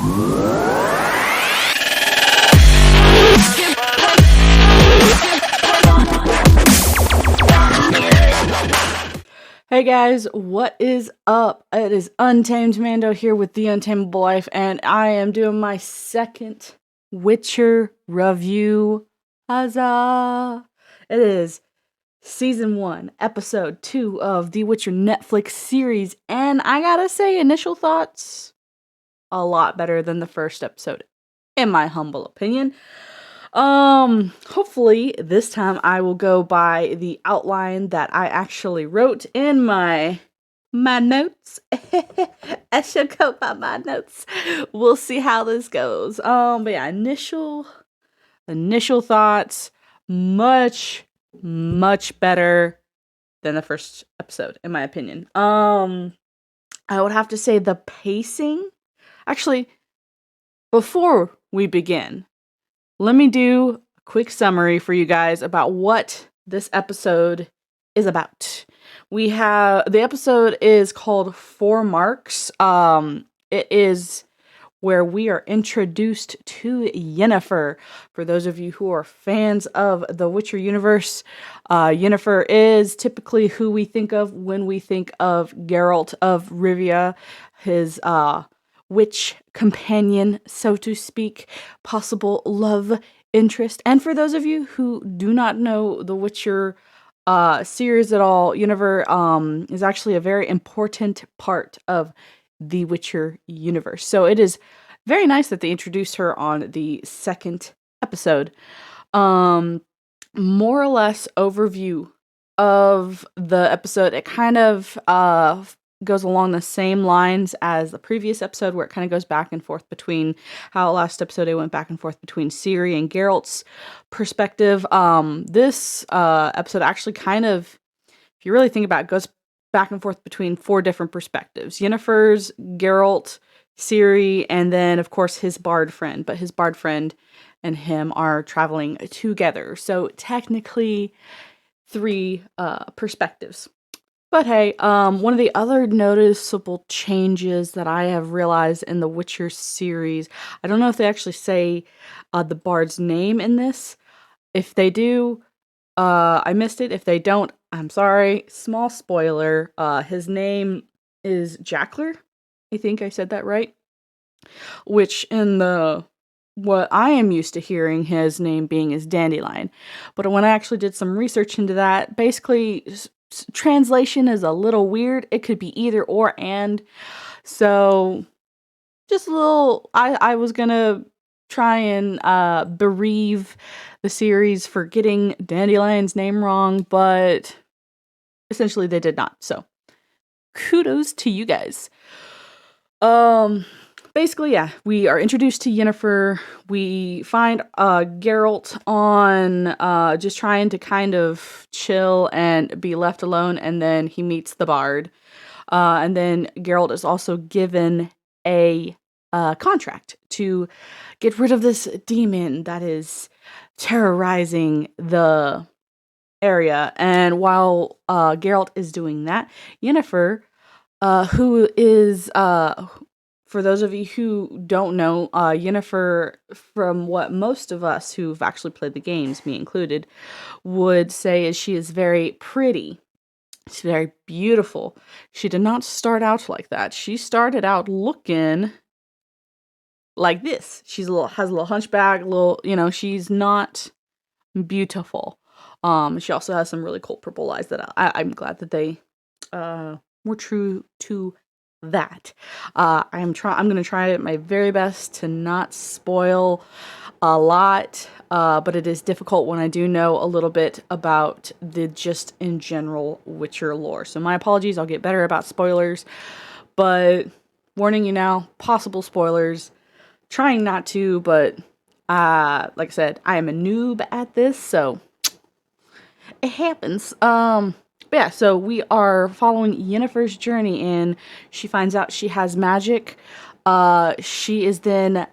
Hey guys, what is up? It is Untamed Mando here with The Untamable Life, and I am doing my second Witcher review. Huzzah! It is Season 1, Episode 2 of The Witcher Netflix series, and I gotta say, initial thoughts, a lot better than the first episode, in my humble opinion. Hopefully this time I will go by the outline that I actually wrote in my notes. I should go by my notes. We'll see how this goes. But yeah, initial thoughts, much better than the first episode, in my opinion. I would have to say the pacing. Actually, before we begin, let me do a quick summary for you guys about what this episode is about. The episode is called Four Marks. It is where we are introduced to Yennefer. For those of you who are fans of the Witcher universe, Yennefer is typically who we think of when we think of Geralt of Rivia, his witch companion, so to speak, possible love interest. And for those of you who do not know the Witcher series at all, Yennefer is actually a very important part of the Witcher universe. So it is very nice that they introduced her on the second episode. More or less overview of the episode. It kind of goes along the same lines as the previous episode, where it kind of goes back and forth between how last episode it went back and forth between Ciri and Geralt's perspective. This episode actually kind of, if you really think about it, goes back and forth between four different perspectives: Yennefer's, Geralt, Ciri, and then of course his bard friend. But his bard friend and him are traveling together, so technically three perspectives. But hey, one of the other noticeable changes that I have realized in the Witcher series, I don't know if they actually say the bard's name in this. If they do, I missed it. If they don't, I'm sorry. Small spoiler. His name is Jackler. I think I said that right. Which in what I am used to hearing his name being is Dandelion. But when I actually did some research into that, basically translation is a little weird. It could be either or and. So just a little, I was gonna try and bereave the series for getting Dandelion's name wrong, but essentially they did not. So kudos to you guys. Basically, yeah, we are introduced to Yennefer. We find Geralt on just trying to kind of chill and be left alone, and then he meets the bard. And then Geralt is also given a contract to get rid of this demon that is terrorizing the area. And while Geralt is doing that, Yennefer, who is... for those of you who don't know, Yennefer, from what most of us who've actually played the games, me included, would say is she is very pretty. She's very beautiful. She did not start out like that. She started out looking like this. Has a little hunchback, she's not beautiful. She also has some really cool purple eyes that I'm glad that they were true to that. I'm going to try my very best to not spoil a lot, but it is difficult when I do know a little bit about the just in general Witcher lore. So my apologies, I'll get better about spoilers, but warning you now, possible spoilers. Trying not to, but like I said, I am a noob at this, so it happens. But yeah, so we are following Yennefer's journey, and she finds out she has magic. She is then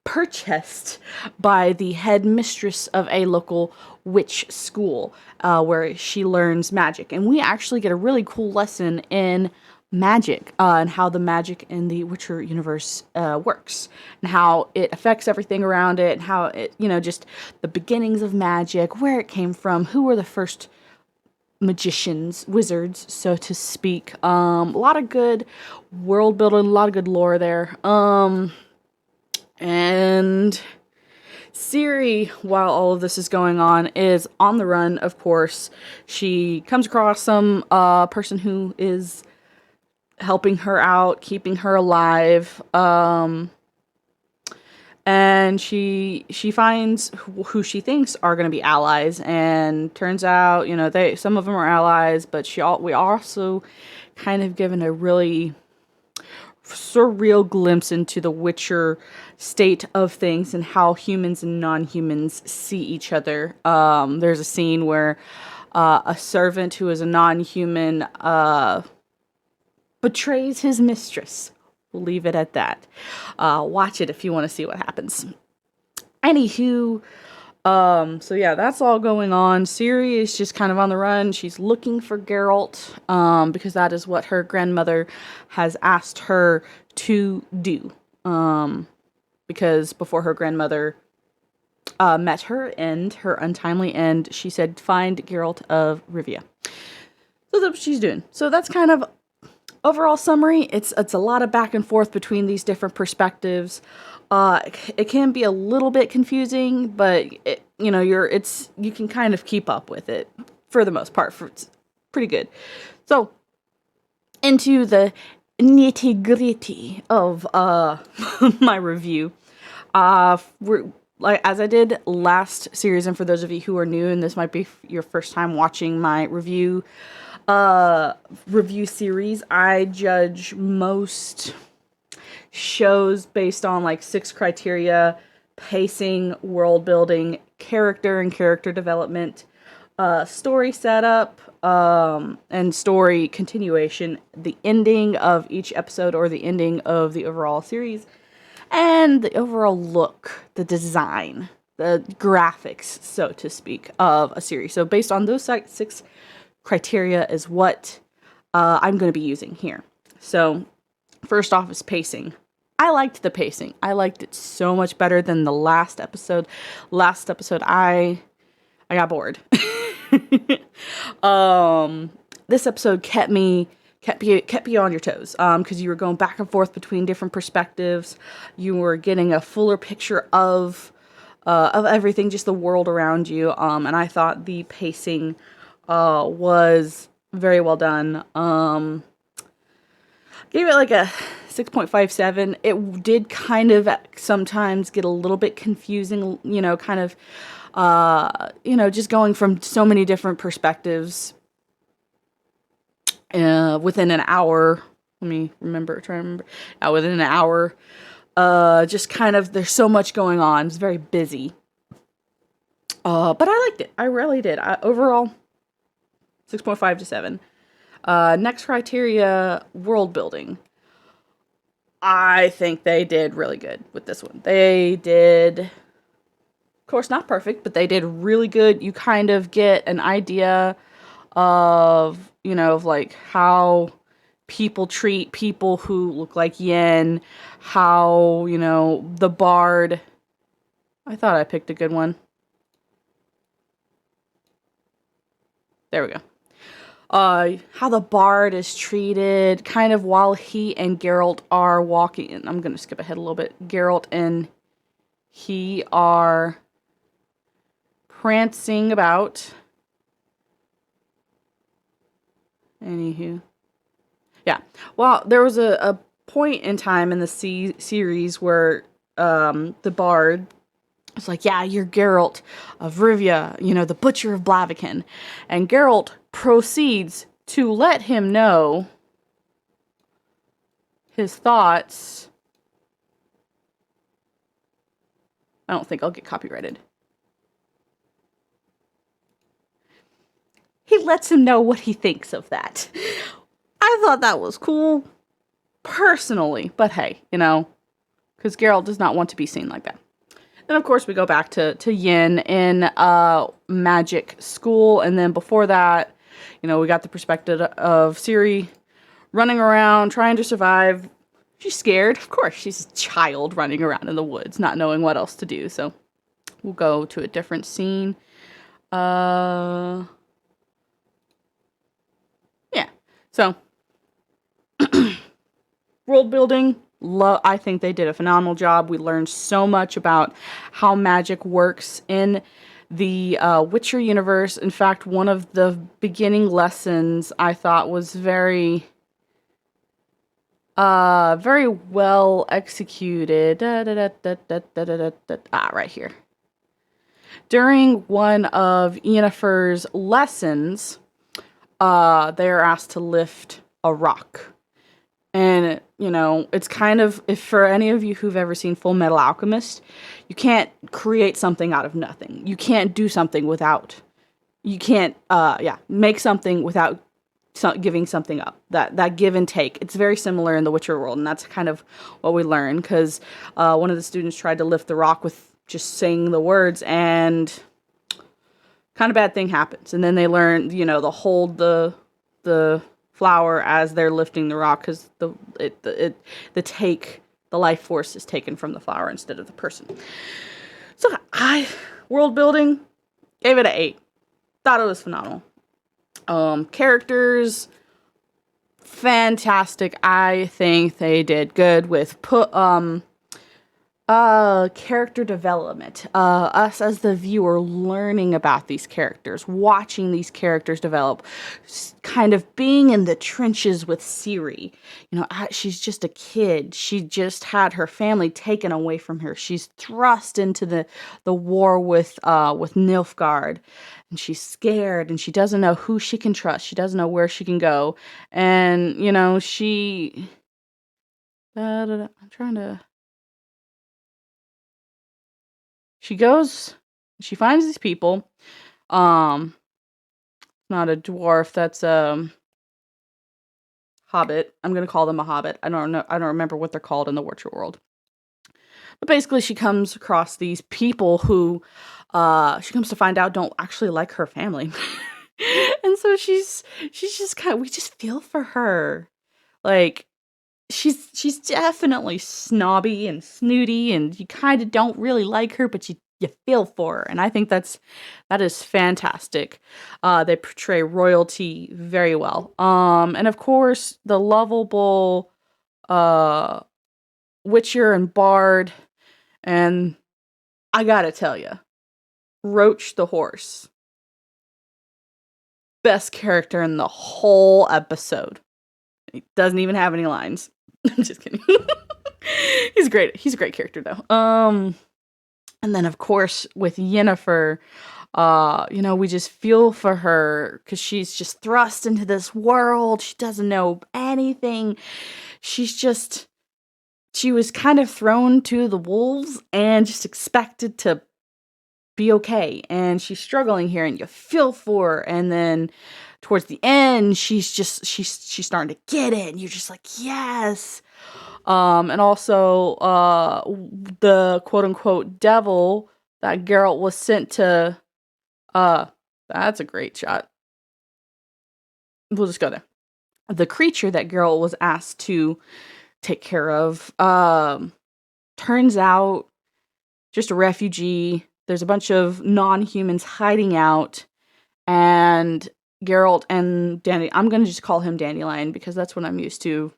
purchased by the headmistress of a local witch school, where she learns magic. And we actually get a really cool lesson in magic, and how the magic in the Witcher universe works, and how it affects everything around it, and how it, just the beginnings of magic, where it came from, who were the first magicians, wizards, so to speak. A lot of good world building, a lot of good lore there. And Ciri, while all of this is going on, is on the run, of course. She comes across some person who is helping her out, keeping her alive. And she finds who she thinks are going to be allies, and turns out, some of them are allies, but we also kind of given a really surreal glimpse into the Witcher state of things and how humans and non-humans see each other. There's a scene where a servant who is a non-human betrays his mistress. We'll leave it at that. Watch it if you want to see what happens. Anywho, so yeah, that's all going on. Ciri is just kind of on the run. She's looking for Geralt, because that is what her grandmother has asked her to do. Because before her grandmother met her end, her untimely end, she said, find Geralt of Rivia. So that's what she's doing. So that's kind of overall summary. It's a lot of back and forth between these different perspectives. It can be a little bit confusing, but you can kind of keep up with it for the most part. It's pretty good. So into the nitty gritty of my review. As I did last series, and for those of you who are new and this might be your first time watching my review series, I judge most shows based on 6 criteria: pacing, world building, character and character development, story setup, and story continuation, the ending of each episode or the ending of the overall series, and the overall look, the design, the graphics, so to speak, of a series. So based on those 6 criteria is what I'm going to be using here. So first off is pacing. I liked the pacing. I liked it so much better than the last episode. Last episode, I got bored. This episode kept you on your toes, because you were going back and forth between different perspectives. You were getting a fuller picture of everything, just the world around you. And I thought the pacing was very well done. Gave it a 6.57. It did kind of sometimes get a little bit confusing, just going from so many different perspectives within an hour. Let me try to remember. Within an hour, just kind of, there's so much going on. It's very busy. But I liked it. I really did. Overall, 6.5 to 7. Next criteria, world building. I think they did really good with this one. They did, of course, not perfect, but they did really good. You kind of get an idea of, how people treat people who look like Yen, how, the bard. I thought I picked a good one. There we go. How the bard is treated, kind of while he and Geralt are walking. And I'm going to skip ahead a little bit. Geralt and he are prancing about. Anywho. Yeah. Well, there was a point in time in the series where the bard was like, yeah, you're Geralt of Rivia, the Butcher of Blaviken. And Geralt proceeds to let him know his thoughts. I don't think I'll get copyrighted. He lets him know what he thinks of that. I thought that was cool, personally. But hey, because Geralt does not want to be seen like that. Then, of course, we go back to Yen in magic school. And then before that, we got the perspective of Ciri running around, trying to survive. She's scared. Of course, she's a child running around in the woods, not knowing what else to do. So we'll go to a different scene. Yeah. So world building. I think they did a phenomenal job. We learned so much about how magic works in the Witcher universe. In fact, one of the beginning lessons I thought was very well executed. Right here. During one of Yennefer's lessons, they are asked to lift a rock. And, you know, it's kind of, if for any of you who've ever seen Full Metal Alchemist, you can't create something out of nothing. You can't do something without, you can't, make something without giving something up. That give and take. It's very similar in the Witcher world, and that's kind of what we learn, because one of the students tried to lift the rock with just saying the words, and kind of bad thing happens. And then they learn, you know, to hold the flower as they're lifting the rock, because the life force is taken from the flower instead of the person. So world building, gave it an 8. Thought it was phenomenal. Characters, fantastic. I think they did good with character development. Us as the viewer learning about these characters, watching these characters develop, kind of being in the trenches with Ciri. You know, she's just a kid. She just had her family taken away from her. She's thrust into the war with Nilfgaard, and she's scared, and she doesn't know who she can trust. She doesn't know where she can go, and you know she. I'm trying to. She goes, she finds these people. Not a dwarf, that's hobbit. I'm gonna call them a hobbit. I don't know. I don't remember what they're called in the Witcher world. But basically, she comes across these people who, she comes to find out don't actually like her family, and so she's just kind of, we just feel for her, like. She's definitely snobby and snooty, and you kind of don't really like her, but you feel for her, and I think that is fantastic. They portray royalty very well. And of course the lovable Witcher and Bard, and I gotta tell you, Roach the horse, best character in the whole episode. He doesn't even have any lines. I'm just kidding. He's great. He's a great character though. And then of course with Yennefer, you know, we just feel for her because she's just thrust into this world. She doesn't know anything. She was kind of thrown to the wolves and just expected to be okay. And she's struggling here, and you feel for her. And then towards the end, she's starting to get it, and you're just like, yes. And also, the quote unquote devil that Geralt was sent to, that's a great shot. We'll just go there. The creature that Geralt was asked to take care of, turns out just a refugee. There's a bunch of non-humans hiding out, and Geralt and Danny, I'm going to just call him Dandelion because that's what I'm used to.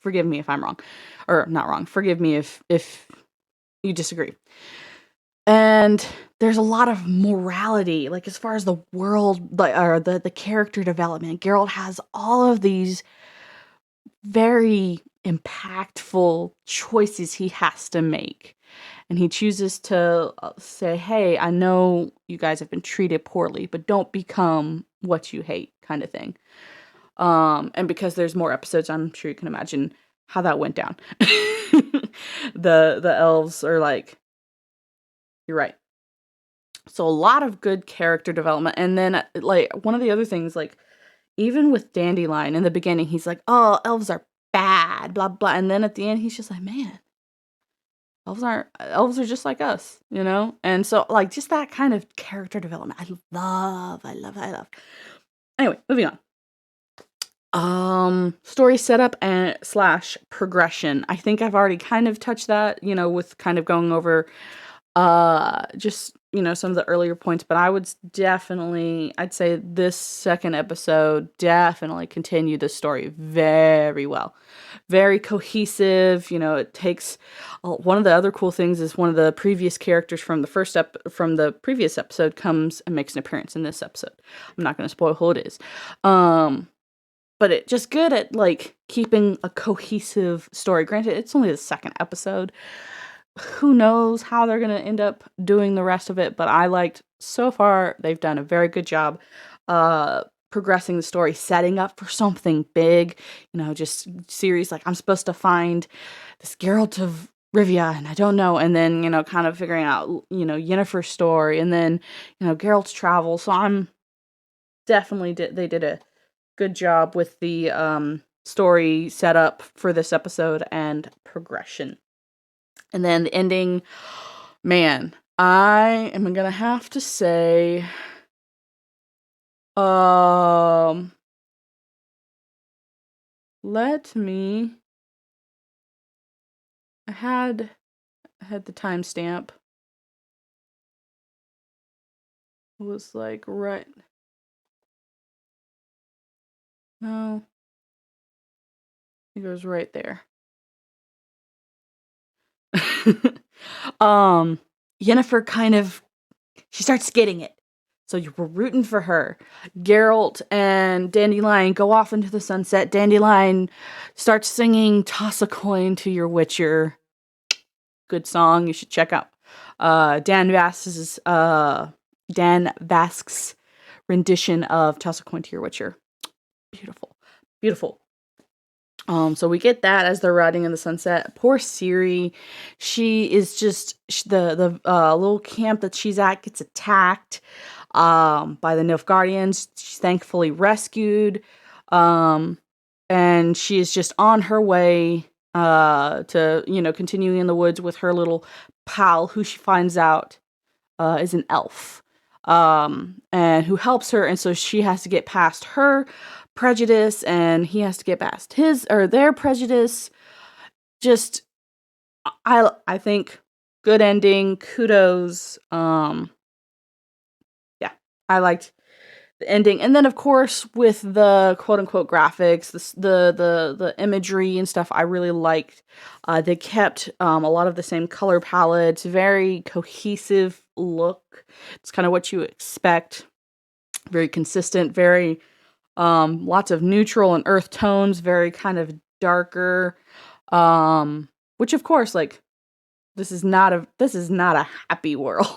Forgive me if I'm wrong, or not wrong. Forgive me if you disagree. And there's a lot of morality, like as far as the world, or the character development. Geralt has all of these very impactful choices he has to make. And he chooses to say, hey, I know you guys have been treated poorly, but don't become what you hate, kind of thing. And because there's more episodes, I'm sure you can imagine how that went down. The elves are like, you're right. So a lot of good character development. And then, like, one of the other things, like, even with Dandelion in the beginning, he's like, oh, elves are bad, blah, blah. And then at the end, he's just like, man, elves are just like us, you know? And so, like, just that kind of character development, I love. Anyway, moving on. Story setup and slash progression. I think I've already kind of touched that, with kind of going over just, some of the earlier points, but I'd say this second episode definitely continued the story very well. Very cohesive, it takes one of the other cool things is one of the previous characters from the previous episode comes and makes an appearance in this episode. I'm not going to spoil who it is. But it just good at like keeping a cohesive story. Granted, it's only the second episode. Who knows how they're going to end up doing the rest of it, but I liked so far they've done a very good job progressing the story, setting up for something big, just series like I'm supposed to find this Geralt of Rivia and I don't know, and then kind of figuring out Yennefer's story and then Geralt's travel. So I'm definitely they did a good job with the story setup for this episode and progression. And then the ending, man, I am gonna have to say, let me, I had the timestamp. It was like right, no, it goes right there. Yennefer kind of, she starts getting it. So you were rooting for her. Geralt and Dandelion go off into the sunset. Dandelion starts singing Toss a Coin to Your Witcher. Good song. You should check out Dan Vasque's rendition of Toss a Coin to Your Witcher. Beautiful. Beautiful. So we get that as they're riding in the sunset. Poor Ciri, she is just the little camp that she's at gets attacked by the Nilfgaardians. She's thankfully rescued, and she is just on her way to continuing in the woods with her little pal, who she finds out is an elf, and who helps her, and so she has to get past her prejudice and he has to get past his or their prejudice. Just I think good ending, kudos. Yeah, I liked the ending. And then of course with the quote unquote graphics, the imagery and stuff I really liked. They kept a lot of the same color palettes, very cohesive look. It's kind of what you expect. Very consistent, very lots of neutral and earth tones, very kind of darker, which of course, like, this is not a happy world.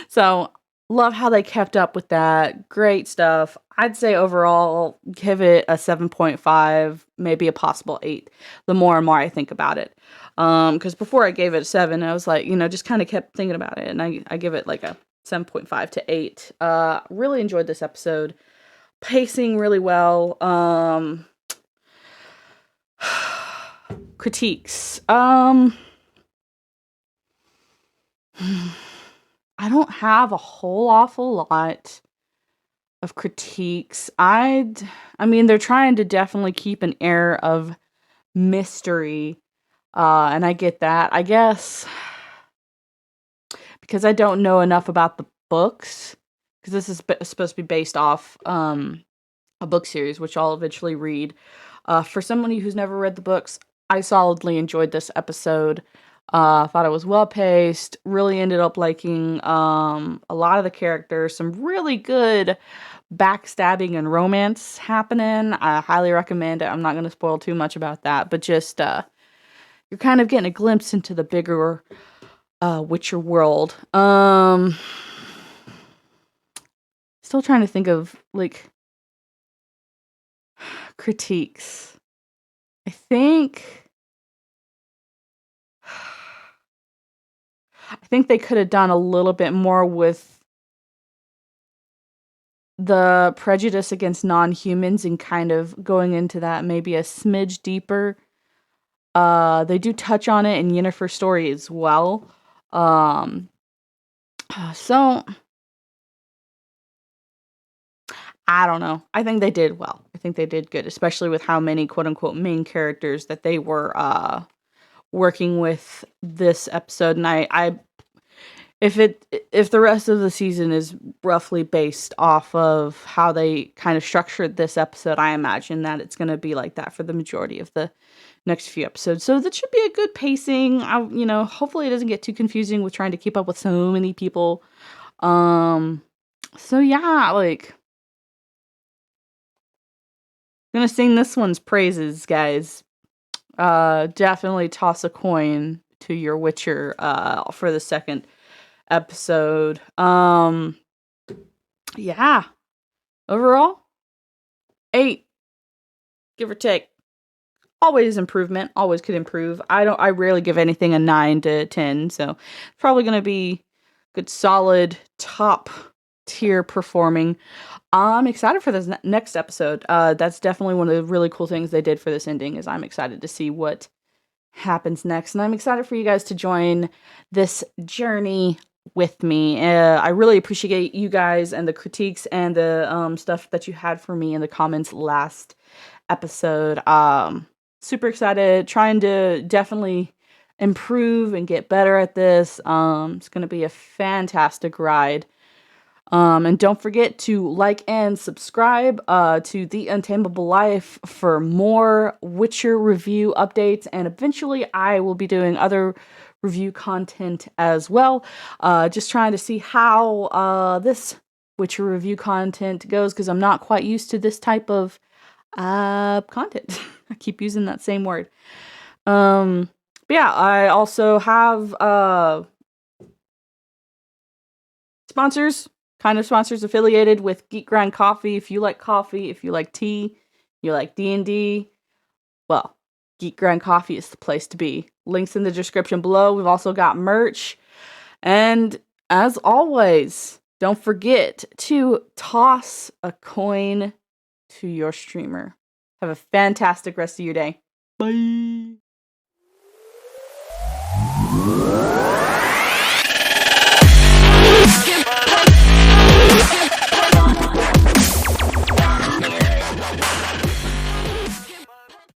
So love how they kept up with that. Great stuff. I'd say overall give it a 7.5, maybe a possible 8 the more and more I think about it. Because before I gave it a 7, I was like, just kind of kept thinking about it, and I give it like a 7.5 to 8. Really enjoyed this episode. Pacing really well. Critiques. I don't have a whole awful lot of critiques. I mean, they're trying to definitely keep an air of mystery. And I get that. I guess because I don't know enough about the books, because this is supposed to be based off a book series, which I'll eventually read. For somebody who's never read the books, I solidly enjoyed this episode. Thought it was well paced. Really ended up liking a lot of the characters. Some really good backstabbing and romance happening. I highly recommend it. I'm not going to spoil too much about that, but just you're kind of getting a glimpse into the bigger Witcher world. Still trying to think of like critiques. I think they could have done a little bit more with the prejudice against non-humans and kind of going into that maybe a smidge deeper. They do touch on it in Yennefer's story as well. So I don't know. I think they did well. I think they did good, especially with how many quote unquote main characters that they were working with this episode. And I if the rest of the season is roughly based off of how they kind of structured this episode, I imagine that it's going to be like that for the majority of the next few episodes. So that should be a good pacing. Hopefully it doesn't get too confusing with trying to keep up with so many people. So yeah, like, gonna sing this one's praises, guys. Definitely toss a coin to your Witcher for the second episode. Yeah. Overall, 8, give or take. Always improvement. Always could improve. I rarely give anything a 9 to 10, so probably gonna be good, solid, top tier performing. I'm excited for this next episode. That's definitely one of the really cool things they did for this ending, is I'm excited to see what happens next. And I'm excited for you guys to join this journey with me. I really appreciate you guys and the critiques and the stuff that you had for me in the comments last episode. Super excited, trying to definitely improve and get better at this. It's going to be a fantastic ride. And don't forget to like and subscribe to The Untamable Life for more Witcher review updates. And eventually I will be doing other review content as well. Just trying to see how this Witcher review content goes, because I'm not quite used to this type of content. I keep using that same word. But yeah, I also have sponsors affiliated with Geek Grind Coffee. If you like coffee, if you like tea, you like D&D, well, Geek Grind Coffee is the place to be. Links in the description below. We've also got merch. And as always, don't forget to toss a coin to your streamer. Have a fantastic rest of your day. Bye.